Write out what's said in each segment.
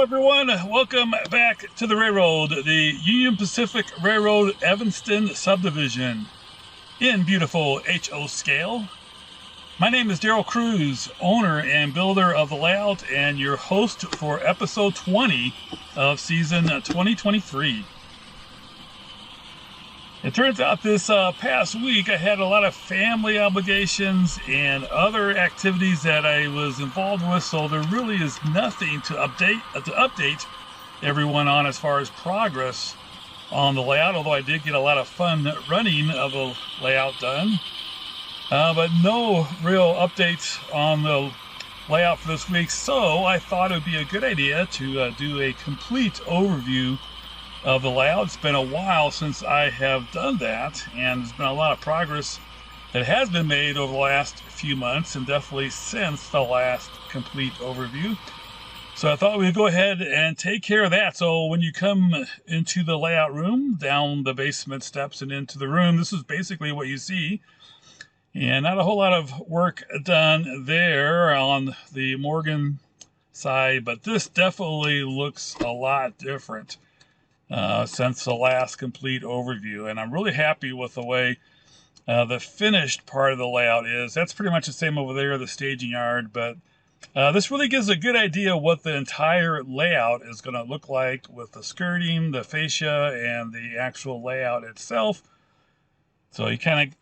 everyone. Welcome back to the railroad, the Union Pacific Railroad Evanston subdivision in beautiful HO Scale. My name is Daryl Cruz, owner and builder of the layout and your host for episode 20 of season 2023. It turns out this past week I had a lot of family obligations and other activities that I was involved with, so there really is nothing to update everyone on as far as progress on the layout, although I did get a lot of fun running of the layout done. But no real updates on the layout for this week, so I thought it would be a good idea to do a complete overview of the layout. It's been a while since I have done that, and there's been a lot of progress that has been made over the last few months, and definitely since the last complete overview. So I thought we'd go ahead and take care of that. So when you come into the layout room, down the basement steps and into the room, this is basically what you see. And not a whole lot of work done there on the Morgan side, but this definitely looks a lot different since the last complete overview, and I'm really happy with the way the finished part of the layout is. That's pretty much the same over there, the staging yard, but this really gives a good idea of what the entire layout is going to look like with the skirting, the fascia, and the actual layout itself. So you kind of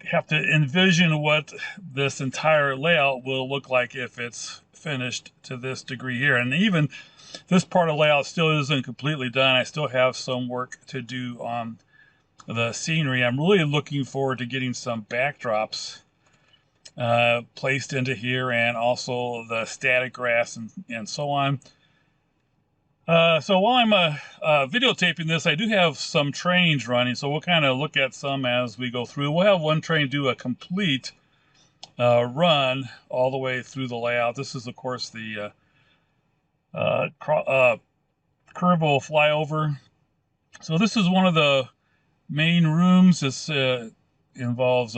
have to envision what this entire layout will look like if it's finished to this degree here. And even this part of the layout still isn't completely done. I still have some work to do on the scenery. I'm really looking forward to getting some backdrops placed into here, and also the static grass and so on. So while I'm videotaping this, I do have some trains running, so we'll kind of look at some as we go through. We'll have one train do a complete run all the way through the layout. This is, of course, the curve flyover. So this is one of the main rooms. This involves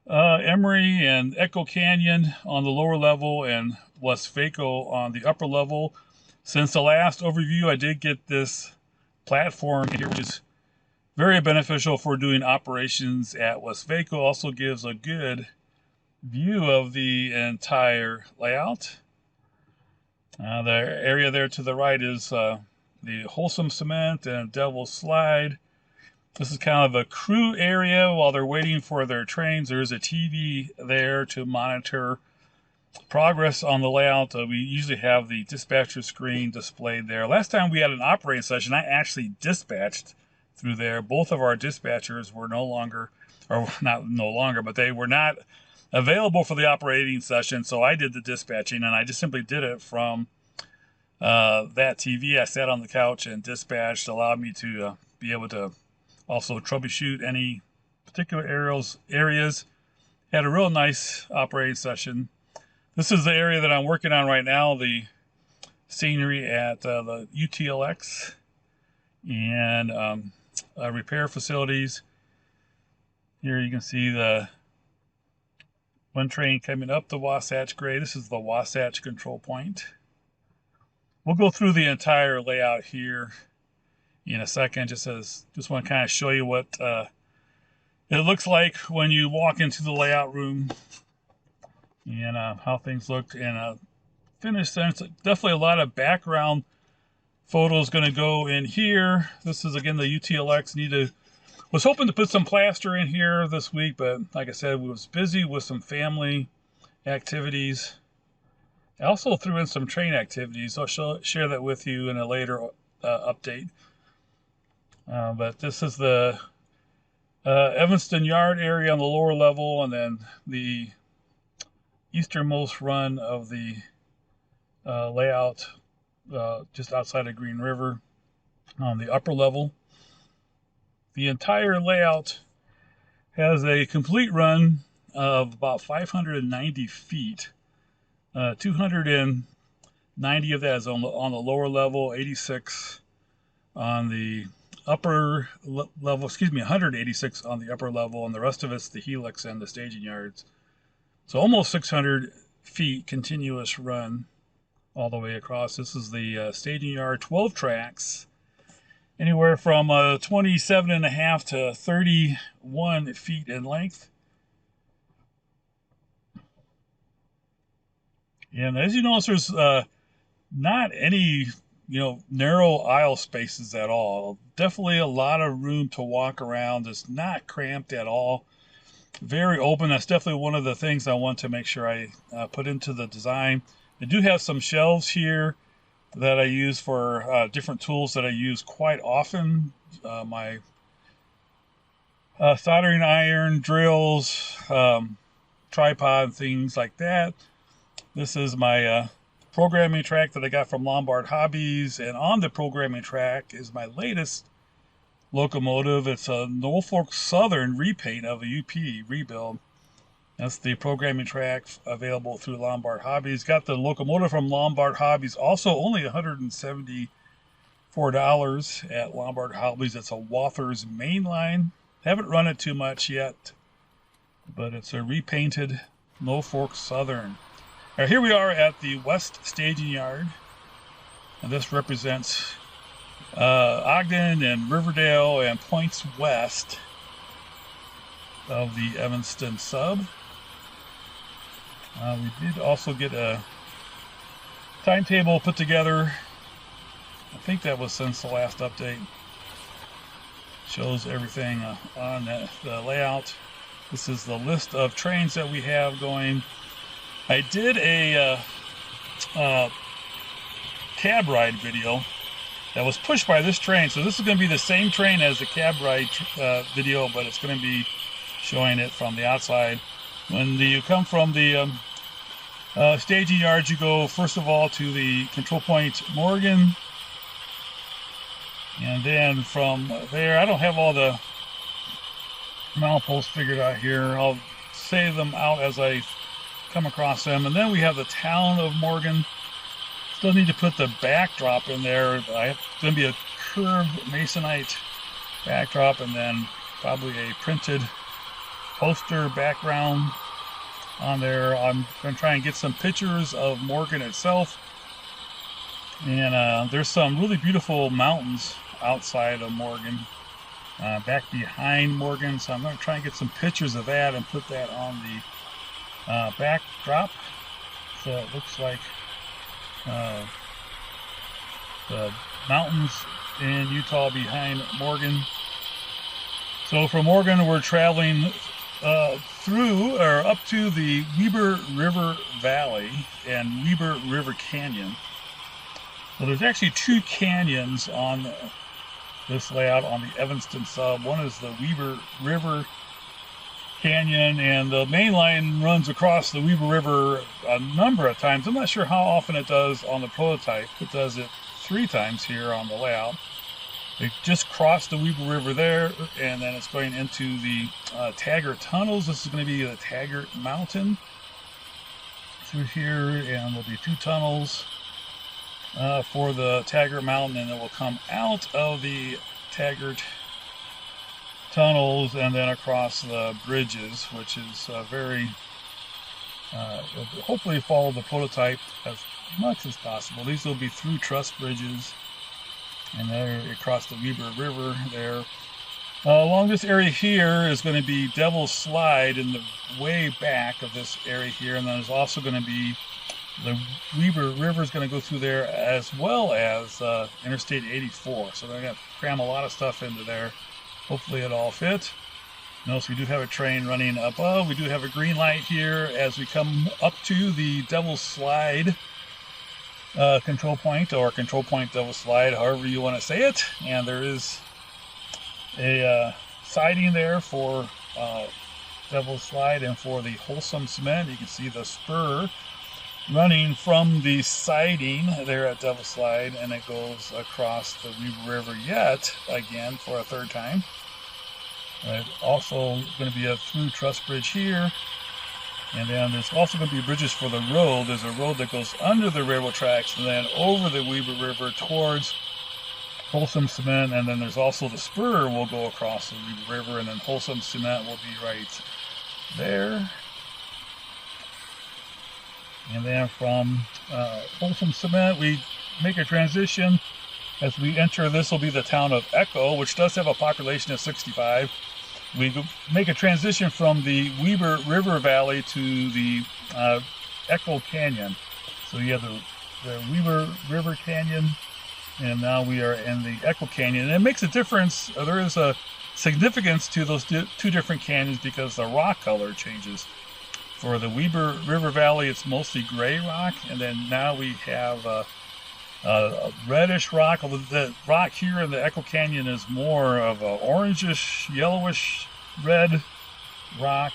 Emory and Echo Canyon on the lower level and Westvaco on the upper level. Since the last overview, I did get this platform here, which is very beneficial for doing operations at Westvaco. Also gives a good view of the entire layout. The area there to the right is the Wholesome Cement and Devil's Slide. This is kind of a crew area while they're waiting for their trains. There's a TV there to monitor progress on the layout. We usually have the dispatcher screen displayed there. Last time we had an operating session, I actually dispatched through there. Both of our dispatchers were no longer, or not no longer, but they were not available for the operating session, so I did the dispatching, and I just simply did it from that TV. I sat on the couch and dispatched, allowed me to be able to also troubleshoot any particular areas. Had a real nice operating session. This is the area that I'm working on right now, the scenery at the UTLX and repair facilities. Here you can see the one train coming up the Wasatch grade. This is the Wasatch control point. We'll go through the entire layout here in a second. Just want to kind of show you what it looks like when you walk into the layout room and how things look and finished. There's definitely a lot of background photos going to go in here. This is again the UTLX. Was hoping to put some plaster in here this week, but like I said, we was busy with some family activities. I also threw in some train activities. I'll share that with you in a later update. But this is the Evanston Yard area on the lower level, and then the easternmost run of the layout just outside of Green River on the upper level. The entire layout has a complete run of about 590 feet. 290 of that is on the lower level, 86 on the upper level, 186 on the upper level, and the rest of it's the helix and the staging yards. So almost 600 feet continuous run all the way across. This is the staging yard, 12 tracks, anywhere from 27.5 to 31 feet in length. And as you notice, there's not any, narrow aisle spaces at all. Definitely a lot of room to walk around. It's not cramped at all. Very open. That's definitely one of the things I want to make sure I put into the design. I do have some shelves here that I use for different tools that I use quite often. My soldering iron, drills, tripod, things like that. This is my programming track that I got from Lombard Hobbies, and on the programming track is my latest locomotive. It's a Norfolk Southern repaint of a UP rebuild. That's the programming track available through Lombard Hobbies. Got the locomotive from Lombard Hobbies, also only $174 at Lombard Hobbies. It's a Walthers mainline. Haven't run it too much yet, but it's a repainted Norfolk Southern. Now, here we are at the West Staging Yard, and this represents Ogden and Riverdale and points west of the Evanston sub. We did also get a timetable put together. I think that was since the last update. Shows everything on the layout. This is the list of trains that we have going. I did a cab ride video that was pushed by this train. So this is going to be the same train as the cab ride video, but it's going to be showing it from the outside. When you come from the staging yard, you go first of all to the control point Morgan. And then from there, I don't have all the mileposts figured out here. I'll say them out as I come across them. And then we have the town of Morgan. Still need to put the backdrop in there. It's going to be a curved masonite backdrop, and then probably a printed poster background on there. I'm going to try and get some pictures of Morgan itself. And there's some really beautiful mountains outside of Morgan, back behind Morgan. So I'm going to try and get some pictures of that and put that on the backdrop, so it looks like the mountains in Utah behind Morgan. So from Morgan, we're traveling through or up to the Weber River Valley and Weber River Canyon. So there's actually two canyons on this layout on the Evanston sub. One is the Weber River Canyon, and the main line runs across the Weber River a number of times. I'm not sure how often it does on the prototype. It does it 3 times here on the layout. It just crossed the Weber River there, and then it's going into the Taggart tunnels. This is going to be the Taggart Mountain through here, and there'll be 2 tunnels for the Taggart Mountain, and it will come out of the Taggart tunnels and then across the bridges, which is very hopefully follow the prototype as much as possible. These will be through truss bridges, and there across the Weber River there. Along this area here is going to be Devil's Slide in the way back of this area here, and then there's also going to be the Weber River is going to go through there, as well as Interstate 84. So they're going to cram a lot of stuff into there. Hopefully it all fits. Notice we do have a train running above. We do have a green light here as we come up to the Devil's Slide control point, or control point Devil's Slide, however you want to say it. And there is a siding there for Devil's Slide and for the Wholesome Cement. You can see the spur running from the siding there at Devil's Slide, and it goes across the Weber River yet again for a 3rd time. Also going to be a through truss bridge here, and then there's also going to be bridges for the road. There's a road that goes under the railroad tracks and then over the Weber River towards Wholesome Cement, and then there's also the spur will go across the Weber River, and then Wholesome Cement will be right there. And then from Wholesome Cement, we make a transition as we enter. This will be the town of Echo, which does have a population of 65. We make a transition from the Weber River Valley to the Echo Canyon. So you have the Weber River Canyon, and now we are in the Echo Canyon. And it makes a difference. There is a significance to those two different canyons because the rock color changes. For the Weber River Valley, it's mostly gray rock, and then now we have a reddish rock. The rock here in the Echo Canyon is more of a orangish, yellowish, red rock.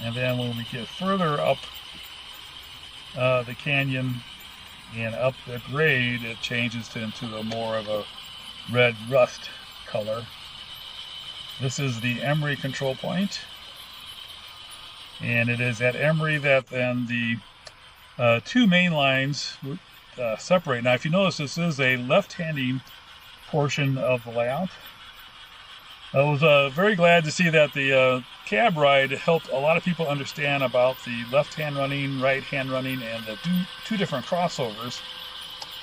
And then when we get further up the canyon and up the grade, it changes into a more of a red rust color. This is the Emery control point. And it is at Emery that then the two main lines separate. Now, if you notice, this is a left-handing portion of the layout. I was very glad to see that the cab ride helped a lot of people understand about the left-hand running, right-hand running, and the two different crossovers.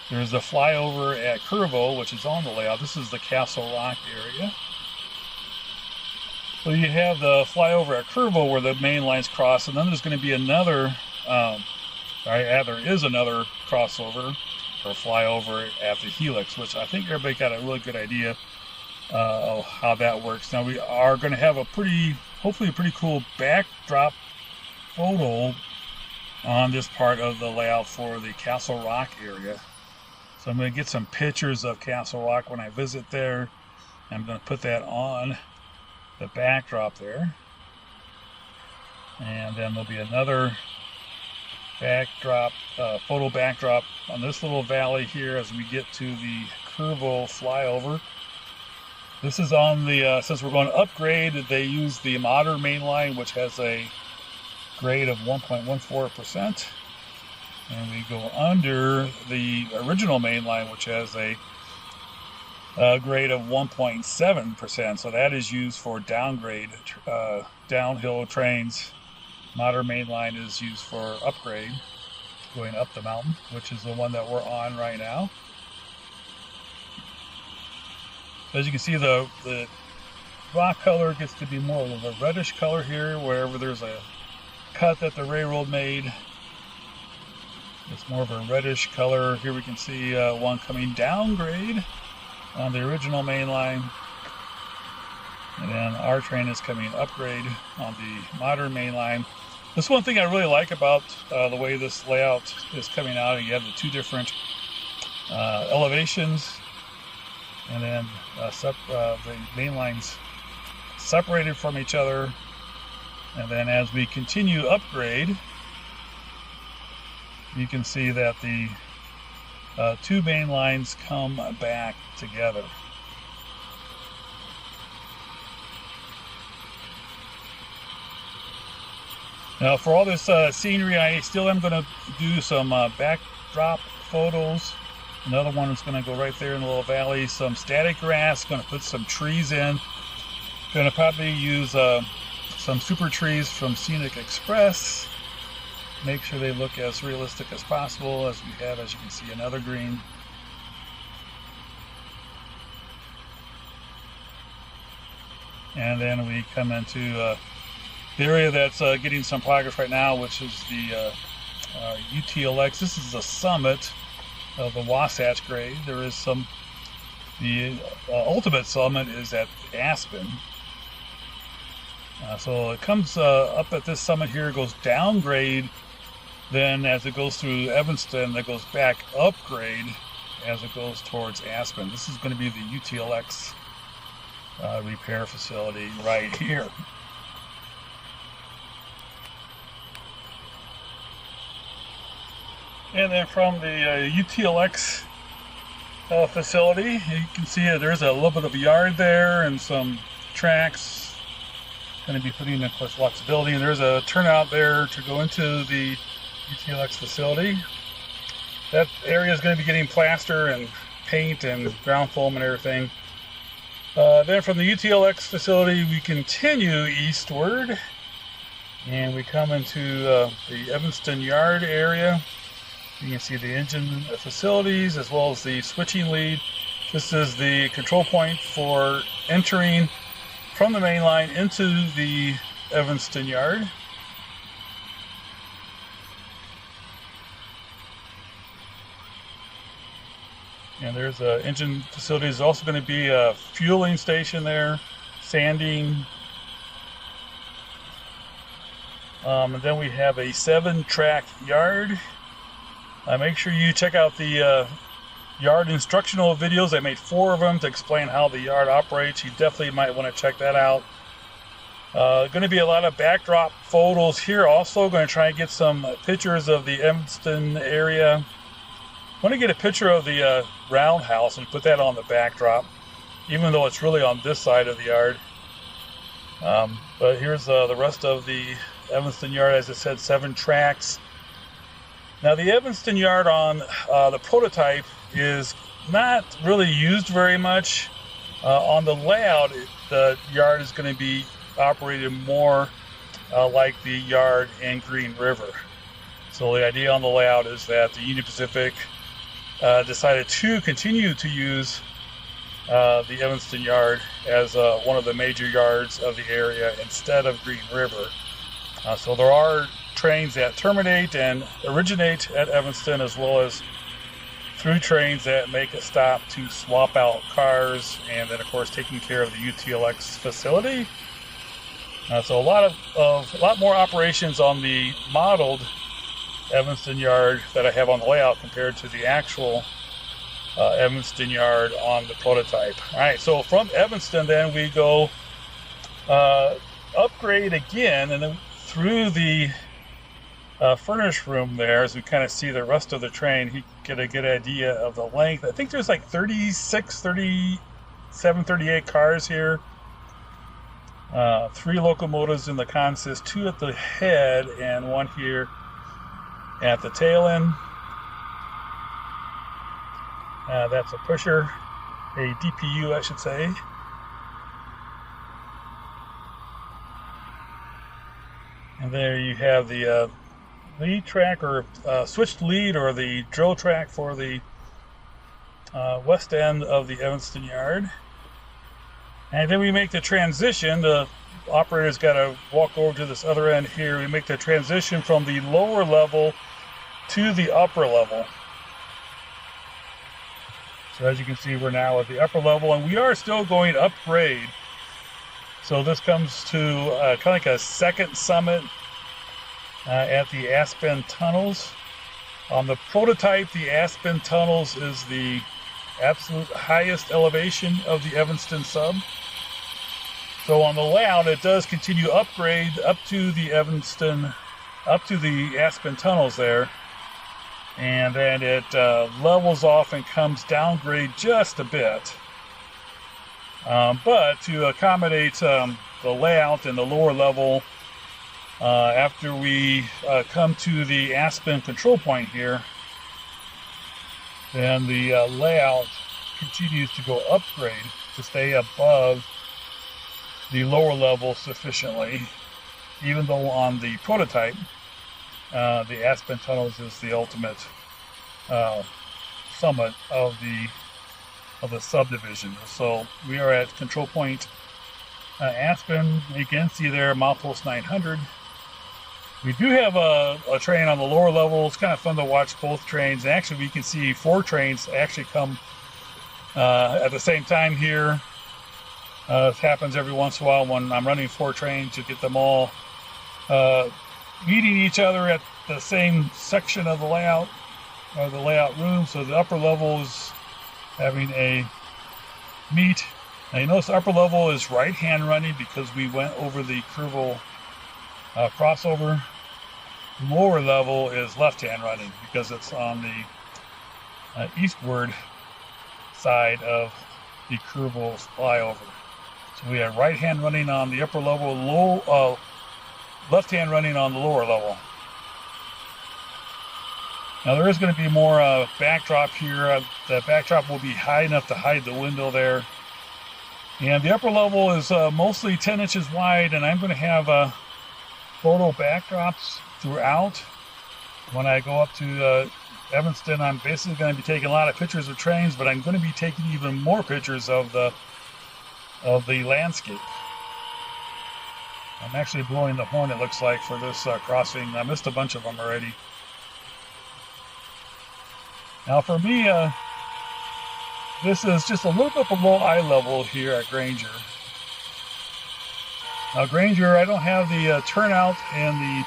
There's the flyover at Curvo, which is on the layout. This is the Castle Rock area. So you have the flyover at Curvo where the main lines cross, and then there's going to be another, there is another crossover or flyover at the Helix, which I think everybody got a really good idea of how that works. Now we are going to have hopefully a pretty cool backdrop photo on this part of the layout for the Castle Rock area. So I'm going to get some pictures of Castle Rock when I visit there. I'm going to put that on the backdrop there, and then there'll be another backdrop, photo backdrop on this little valley here as we get to the Curvo flyover. This is on the since we're going to upgrade, they use the modern main line, which has a grade of 1.14%, and we go under the original main line, which has a grade of 1.7%. So that is used for downgrade, downhill trains. Modern main line is used for upgrade, going up the mountain, which is the one that we're on right now. As you can see, the rock color gets to be more of a reddish color here, wherever there's a cut that the railroad made. It's more of a reddish color. Here we can see one coming downgrade on the original main line, and then our train is coming upgrade on the modern main line. This one thing I really like about the way this layout is coming out. You have the two different elevations, and then the main lines separated from each other. And then as we continue upgrade, you can see that the two main lines come back together. Now for all this scenery, I still am going to do some backdrop photos. Another one is going to go right there in the little valley. Some static grass, going to put some trees in. Going to probably use some super trees from Scenic Express. Make sure they look as realistic as possible, as we have, as you can see, another green. And then we come into the area that's getting some progress right now, which is the UTLX. This is the summit of the Wasatch grade. There is the ultimate summit is at Aspen. So it comes up at this summit here, goes downgrade. Then as it goes through Evanston, it goes back upgrade as it goes towards Aspen. This is going to be the UTLX repair facility right here. And then from the UTLX facility, you can see there's a little bit of a yard there and some tracks. Going to be putting in, of course, flexibility. And there's a turnout there to go into the UTLX facility. That area is going to be getting plaster and paint and ground foam and everything. Then from the UTLX facility, we continue eastward And we come into the Evanston yard area. You can see the engine facilities as well as the switching lead. This is the control point for entering from the main line into the Evanston yard. And there's engine facilities. There's also going to be a fueling station there, sanding. And then we have a 7-track yard. Make sure you check out the yard instructional videos. I made 4 of them to explain how the yard operates. You definitely might want to check that out. Going to be a lot of backdrop photos here also. Going to try and get some pictures of the Evanston area. I want to get a picture of the roundhouse and put that on the backdrop, even though it's really on this side of the yard. But here's the rest of the Evanston yard. As I said, 7 tracks. Now the Evanston yard on the prototype is not really used very much. On the layout, the yard is going to be operated more like the yard in Green River. So the idea on the layout is that the Union Pacific decided to continue to use the Evanston yard as one of the major yards of the area instead of Green River. So there are trains that terminate and originate at Evanston, as well as through trains that make a stop to swap out cars, and then of course taking care of the UTLX facility. So a lot more operations on the modeled Evanston yard that I have on the layout compared to the actual Evanston yard on the prototype. All right, so from Evanston then we go upgrade again, and then through the furnace room there, as we kind of see the rest of the train, you get a good idea of the length. I think there's like 36, 37, 38 cars here. 3 locomotives in the consist, 2 at the head and 1 here at the tail end. That's a pusher, a DPU I should say. And there you have the lead track, or switched lead, or the drill track for the west end of the Evanston yard. And then we make the transition. The operator's got to walk over to this other end here. We make the transition from the lower level to the upper level. So as you can see, we're now at the upper level, and we are still going upgrade. So this comes to kind of like a second summit at the Aspen Tunnels. On the prototype, the Aspen Tunnels is the absolute highest elevation of the Evanston sub. So on the layout, it does continue upgrade up to the Aspen Tunnels there. And then it levels off and comes downgrade just a bit. But to accommodate the layout and the lower level, after we come to the Aspen control point here, then the layout continues to go upgrade to stay above the lower level sufficiently, even though on the prototype, the Aspen Tunnels is the ultimate summit of the subdivision. So we are at control point Aspen. You can see there milepost 900. We do have a train on the lower level. It's kind of fun to watch both trains. And actually, we can see 4 trains actually come at the same time here. It happens every once in a while when I'm running 4 trains to get them all meeting each other at the same section of the layout, or the layout room. So the upper level is having a meet. Now you notice the upper level is right-hand running because we went over the curval crossover. Lower level is left-hand running because it's on the eastward side of the curval flyover. So we have right-hand running on the upper level, left-hand running on the lower level. Now there is going to be more backdrop here. The backdrop will be high enough to hide the window there. And the upper level is mostly 10 inches wide, and I'm going to have photo backdrops throughout. When I go up to Evanston, I'm basically going to be taking a lot of pictures of trains, but I'm going to be taking even more pictures of the landscape. I'm actually blowing the horn, it looks like, for this crossing. I missed a bunch of them already. Now for me, this is just a little bit below eye level here at Granger. Now Granger, I don't have the turnout and the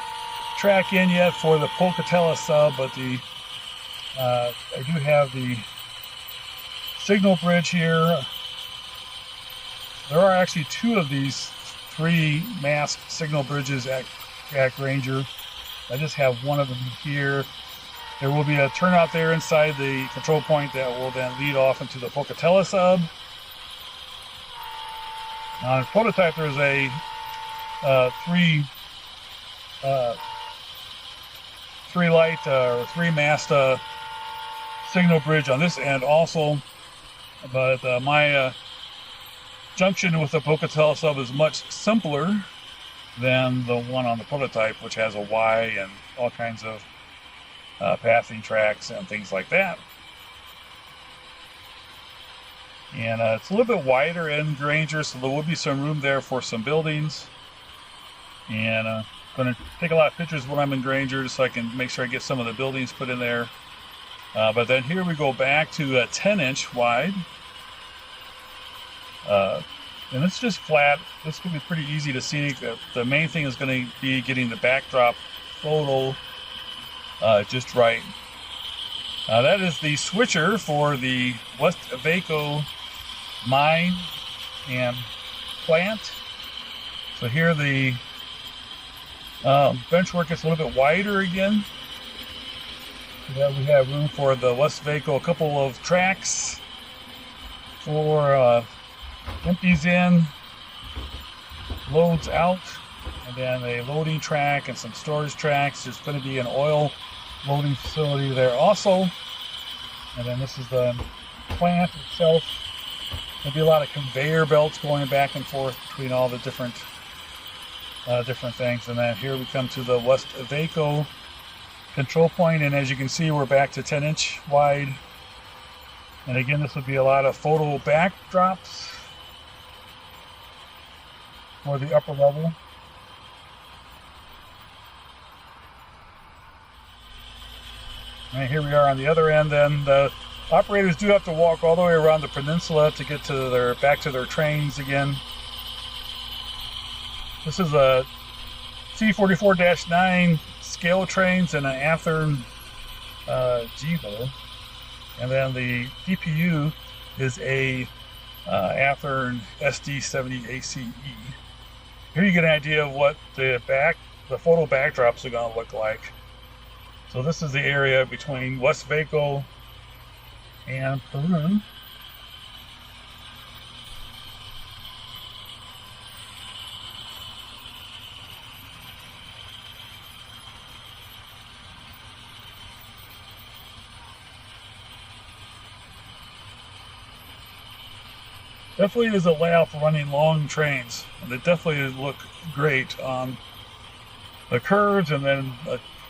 track in yet for the Pocatello sub, but I do have the signal bridge here. There are actually two of these 3 masked signal bridges at Granger. I just have one of them here. There will be a turnout there inside the control point that will then lead off into the Pocatello sub. Now in prototype, there's a 3 light or 3 mast signal bridge on this end also, but my junction with the Pocatello sub is much simpler than the one on the prototype, which has a Y and all kinds of passing tracks and things like that. And it's a little bit wider in Granger, so there will be some room there for some buildings. And I'm going to take a lot of pictures when I'm in Granger so I can make sure I get some of the buildings put in there. But then here we go back to a 10-inch wide. And it's just flat. This can be pretty easy to see. The main thing is going to be getting the backdrop photo just right. That is the switcher for the West Vaco mine and plant. So here the bench work gets a little bit wider again. We have room for the West Vaco, a couple of tracks for empties in, loads out, and then a loading track and some storage tracks. There's going to be an oil loading facility there also. And then this is the plant itself. There'll be a lot of conveyor belts going back and forth between all the different things. And then here we come to the West Vaco control point, and as you can see, we're back to 10-inch wide. And again, this would be a lot of photo backdrops for the upper level. And here we are on the other end. Then the operators do have to walk all the way around the peninsula to get to back to their trains again. This is a C44-9 scale trains and an Athearn Gevo. And then the DPU is a Athearn SD70 ACE. Here you get an idea of what the photo backdrops are going to look like. So this is the area between West Vaco and Peru. Definitely is a layout for running long trains, and they definitely look great on the curves and then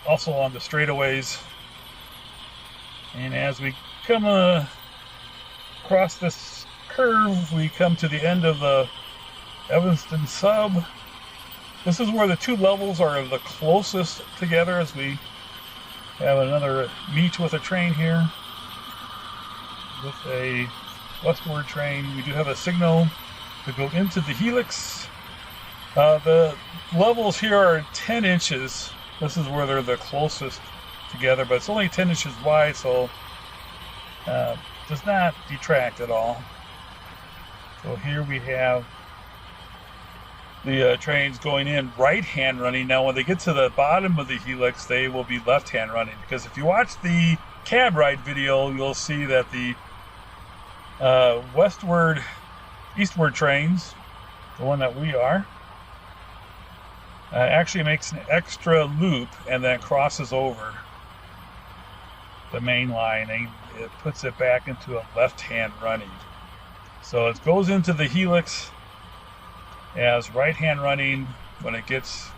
also on the straightaways. And as we come across this curve, we come to the end of the Evanston sub. This is where the two levels are the closest together as we have another meet with a train here with a westward train. We do have a signal to go into the helix. The levels here are 10 inches. This is where they're the closest together, but it's only 10 inches wide, so does not detract at all. So here we have the trains going in right-hand running. Now when they get to the bottom of the helix, they will be left-hand running, because if you watch the cab ride video, you'll see that the eastward trains, the one that we are, actually makes an extra loop and then crosses over the main line, and it puts it back into a left-hand running. So it goes into the helix as right-hand running. When it gets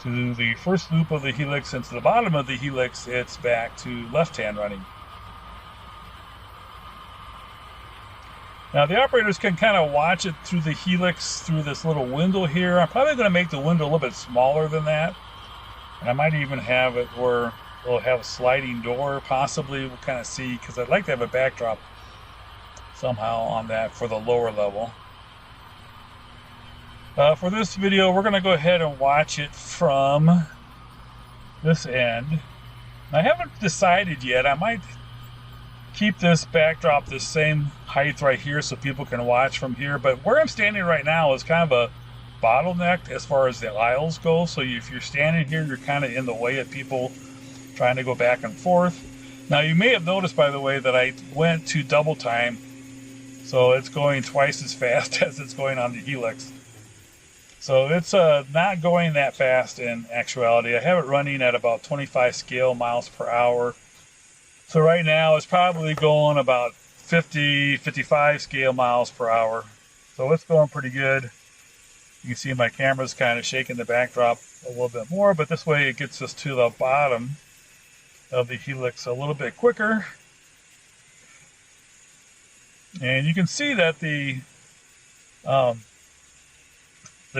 to the first loop of the helix and to the bottom of the helix, it's back to left-hand running. Now the operators can kind of watch it through the helix through this little window here. I'm probably going to make the window a little bit smaller than that. And I might even have it where we'll have a sliding door, possibly. We'll kind of see, because I'd like to have a backdrop somehow on that for the lower level. For this video, we're going to go ahead and watch it from this end. I haven't decided yet. I might keep this backdrop the same height right here so people can watch from here. But where I'm standing right now is kind of a bottleneck as far as the aisles go. So if you're standing here, you're kind of in the way of people trying to go back and forth. Now you may have noticed, by the way, that I went to double time. So it's going twice as fast as it's going on the helix. So it's not going that fast in actuality. I have it running at about 25 scale miles per hour. So right now it's probably going about 50, 55 scale miles per hour. So it's going pretty good. You can see my camera's kind of shaking the backdrop a little bit more, but this way it gets us to the bottom of the helix a little bit quicker. And you can see that the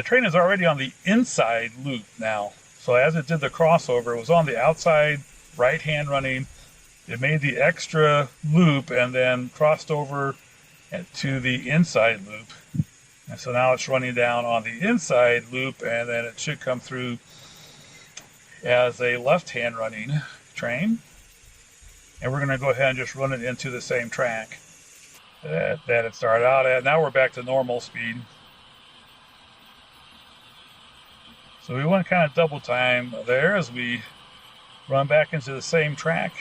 train is already on the inside loop now. So as it did the crossover, it was on the outside right-hand running. It made the extra loop and then crossed over to the inside loop. And so now it's running down on the inside loop, and then it should come through as a left-hand running train. And we're going to go ahead and just run it into the same track that it started out at. Now we're back to normal speed. So we went kind of double time there as we run back into the same track.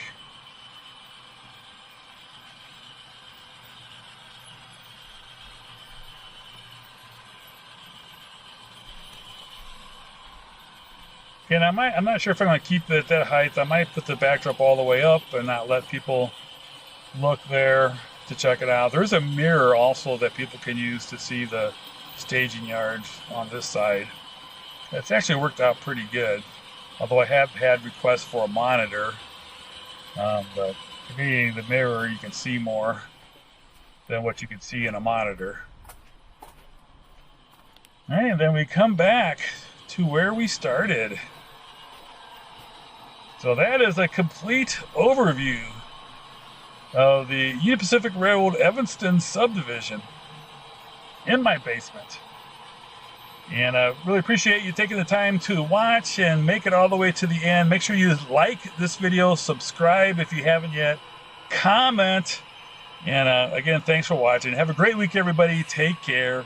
And I'm not sure if I'm going to keep it at that height. I might put the backdrop all the way up and not let people look there to check it out. There's a mirror also that people can use to see the staging yard on this side. It's actually worked out pretty good, although I have had requests for a monitor. But being the mirror, you can see more than what you can see in a monitor. All right, and then we come back to where we started. So that is a complete overview of the Union Pacific Railroad Evanston subdivision in my basement. And I really appreciate you taking the time to watch and make it all the way to the end. Make sure you like this video, subscribe if you haven't yet, comment, and again, thanks for watching. Have a great week, everybody. Take care.